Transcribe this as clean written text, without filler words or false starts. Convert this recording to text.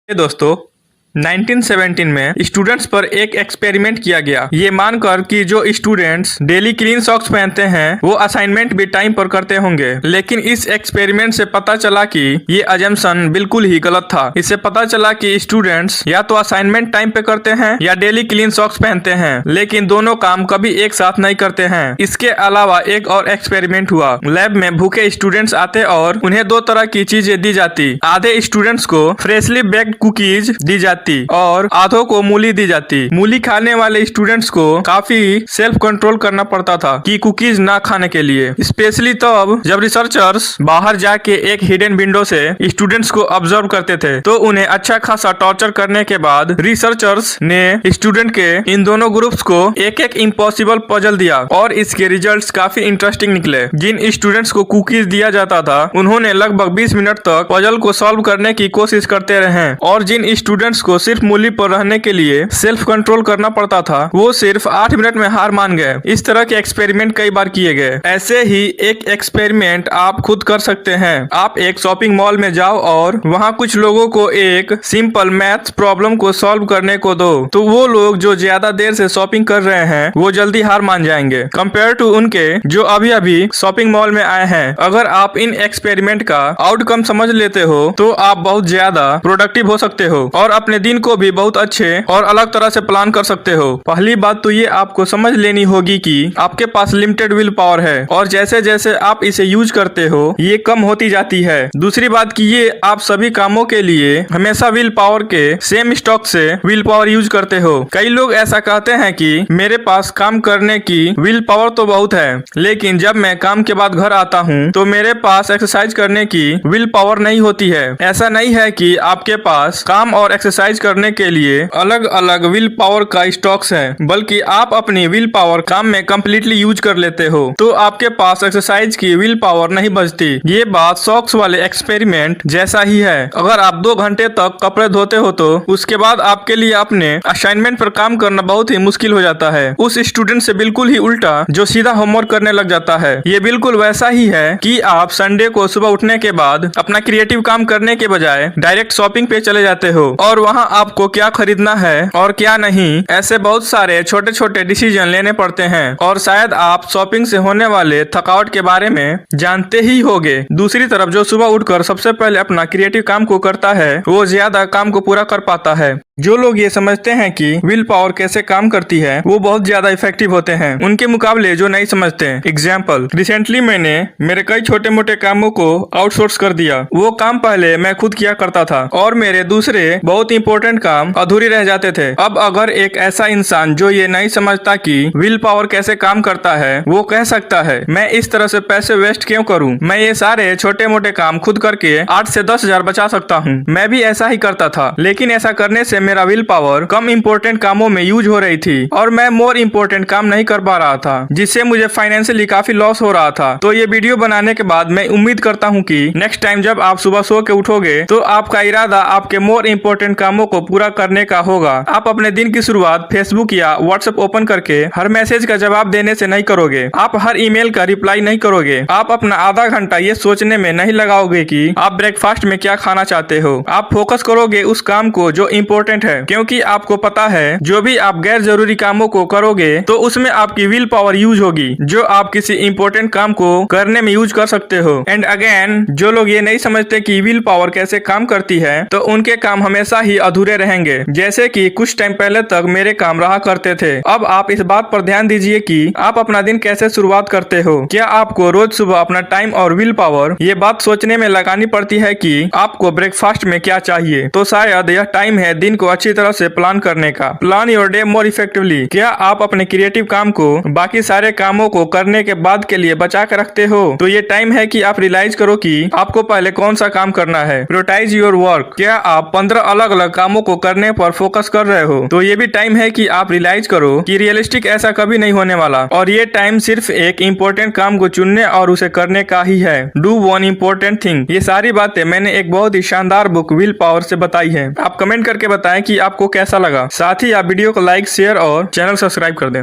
दोस्तों 1917 में स्टूडेंट्स पर एक एक्सपेरिमेंट किया गया ये मानकर कि जो स्टूडेंट्स डेली क्लीन सॉक्स पहनते हैं वो असाइनमेंट भी टाइम पर करते होंगे। लेकिन इस एक्सपेरिमेंट से पता चला कि ये अजम्पशन बिल्कुल ही गलत था। इससे पता चला कि स्टूडेंट्स या तो असाइनमेंट टाइम पे करते हैं या डेली क्लीन सॉक्स पहनते हैं, लेकिन दोनों काम कभी एक साथ नहीं करते हैं। इसके अलावा एक और एक्सपेरिमेंट हुआ। लैब में भूखे स्टूडेंट्स आते और उन्हें दो तरह की चीजें दी जाती। आधे स्टूडेंट्स को फ्रेशली बेक्ड कुकीज दी जाती और आधों को मूली दी जाती। मूली खाने वाले स्टूडेंट्स को काफी सेल्फ कंट्रोल करना पड़ता था कि कुकीज ना खाने के लिए, स्पेशली तब जब रिसर्चर्स बाहर जाके एक हिडन विंडो से स्टूडेंट्स को ऑब्जर्व करते थे। तो उन्हें अच्छा खासा टॉर्चर करने के बाद रिसर्चर्स ने स्टूडेंट के इन दोनों ग्रुप्स को एक एक इम्पॉसिबल पजल दिया और इसके रिजल्ट्स काफी इंटरेस्टिंग निकले। जिन स्टूडेंट्स को कुकीज दिया जाता था उन्होंने लगभग 20 मिनट तक पजल को सॉल्व करने की कोशिश करते रहे और जिन स्टूडेंट्स को सिर्फ मूली पर रहने के लिए सेल्फ कंट्रोल करना पड़ता था वो सिर्फ 8 मिनट में हार मान गए। इस तरह के एक्सपेरिमेंट कई बार किए गए। ऐसे ही एक एक्सपेरिमेंट आप खुद कर सकते हैं। आप एक शॉपिंग मॉल में जाओ और वहां कुछ लोगों को एक सिंपल मैथ्स प्रॉब्लम को सॉल्व करने को दो, तो वो लोग जो ज्यादा देर से शॉपिंग कर रहे हैं वो जल्दी हार मान जाएंगे कंपेयर टू उनके जो अभी अभी शॉपिंग मॉल में आए हैं। अगर आप इन एक्सपेरिमेंट का आउटकम समझ लेते हो तो आप बहुत ज्यादा प्रोडक्टिव हो सकते हो और अपने दिन को भी बहुत अच्छे और अलग तरह से प्लान कर सकते हो। पहली बात तो ये आपको समझ लेनी होगी कि आपके पास लिमिटेड विल पावर है और जैसे जैसे आप इसे यूज करते हो ये कम होती जाती है। दूसरी बात कि ये आप सभी कामों के लिए हमेशा विल पावर के सेम स्टॉक से विल पावर यूज करते हो। कई लोग ऐसा कहते हैं कि मेरे पास काम करने की विल पावर तो बहुत है, लेकिन जब मैं काम के बाद घर आता हूँ तो मेरे पास एक्सरसाइज करने की विल पावर नहीं होती है। ऐसा नहीं है कि आपके पास काम और एक्सरसाइज करने के लिए अलग अलग विल पावर का स्टॉक्स है, बल्कि आप अपनी विल पावर काम में कम्प्लीटली यूज कर लेते हो तो आपके पास एक्सरसाइज की विल पावर नहीं बचती। ये बात सॉक्स वाले एक्सपेरिमेंट जैसा ही है। अगर आप 2 घंटे तक कपड़े धोते हो तो उसके बाद आपके लिए अपने असाइनमेंट पर काम करना बहुत ही मुश्किल हो जाता है। उस स्टूडेंट से बिल्कुल ही उल्टा जो सीधा होमवर्क करने लग जाता है। ये बिल्कुल वैसा ही है कि आप संडे को सुबह उठने के बाद अपना क्रिएटिव काम करने के बजाय डायरेक्ट शॉपिंग पे चले जाते हो और वहाँ आपको क्या खरीदना है और क्या नहीं, ऐसे बहुत सारे छोटे छोटे डिसीजन लेने पड़ते हैं और शायद आप शॉपिंग से होने वाले थकावट के बारे में जानते ही होंगे। दूसरी तरफ जो सुबह उठकर सबसे पहले अपना क्रिएटिव काम को करता है वो ज्यादा काम को पूरा कर पाता है। जो लोग ये समझते हैं कि विल पावर कैसे काम करती है वो बहुत ज्यादा इफेक्टिव होते हैं उनके मुकाबले जो नहीं समझते। एग्जाम्पल, रिसेंटली मैंने मेरे कई छोटे मोटे कामों को आउटसोर्स कर दिया। वो काम पहले मैं खुद किया करता था और मेरे दूसरे बहुत इंपॉर्टेंट काम अधूरे रह जाते थे। अब अगर एक ऐसा इंसान जो ये नहीं समझता कि विल पावर कैसे काम करता है वो कह सकता है मैं इस तरह से पैसे वेस्ट क्यों करूं, मैं ये सारे छोटे मोटे काम खुद करके 8 से 10 हजार बचा सकता हूं। मैं भी ऐसा ही करता था, लेकिन ऐसा करने से मेरा विल पावर कम इम्पोर्टेंट कामों में यूज हो रही थी और मैं मोर इम्पोर्टेंट काम नहीं कर पा रहा था, जिससे मुझे फाइनेंशियली काफी लॉस हो रहा था। तो ये वीडियो बनाने के बाद मैं उम्मीद करता हूँ कि नेक्स्ट टाइम जब आप सुबह सो के उठोगे तो आपका इरादा आपके मोर इम्पोर्टेंट कामों को पूरा करने का होगा। आप अपने दिन की शुरुआत फेसबुक या व्हाट्सएप ओपन करके हर मैसेज का जवाब देने से नहीं करोगे। आप हर ईमेल का रिप्लाई नहीं करोगे। आप अपना आधा घंटा ये सोचने में नहीं लगाओगे कि आप ब्रेकफास्ट में क्या खाना चाहते हो। आप फोकस करोगे उस काम को जो इम्पोर्टेंट है, क्योंकि आपको पता है जो भी आप गैर जरूरी कामों को करोगे तो उसमें आपकी विल पावर यूज होगी जो आप किसी इम्पोर्टेंट काम को करने में यूज कर सकते हो। एंड अगेन, जो लोग ये नहीं समझते कि विल पावर कैसे काम करती है तो उनके काम हमेशा ही अधूरे रहेंगे, जैसे कि कुछ टाइम पहले तक मेरे काम रहा करते थे। अब आप इस बात पर ध्यान दीजिए कि आप अपना दिन कैसे शुरुआत करते हो। क्या आपको रोज सुबह अपना टाइम और विल पावर ये बात सोचने में लगानी पड़ती है कि आपको ब्रेकफास्ट में क्या चाहिए? तो शायद यह टाइम है दिन को अच्छी तरह से प्लान करने का। Plan your day more effectively. क्या आप अपने क्रिएटिव काम को बाकी सारे कामों को करने के बाद के लिए बचा कर रखते हो? तो ये टाइम है कि आप रियलाइज करो कि आपको पहले कौन सा काम करना है। Prioritise your work. क्या आप 15 अलग अलग कामों को करने पर फोकस कर रहे हो? तो ये भी टाइम है कि आप रियलाइज करो कि रियलिस्टिक ऐसा कभी नहीं होने वाला और ये टाइम सिर्फ एक इम्पोर्टेंट काम को चुनने और उसे करने का ही है। Do one important thing. ये सारी बातें मैंने एक बहुत ही शानदार बुक विल पावर से बताई है। आप कमेंट करके बताएं कि आपको कैसा लगा। साथ ही आप वीडियो को लाइक, शेयर और चैनल सब्सक्राइब कर दें।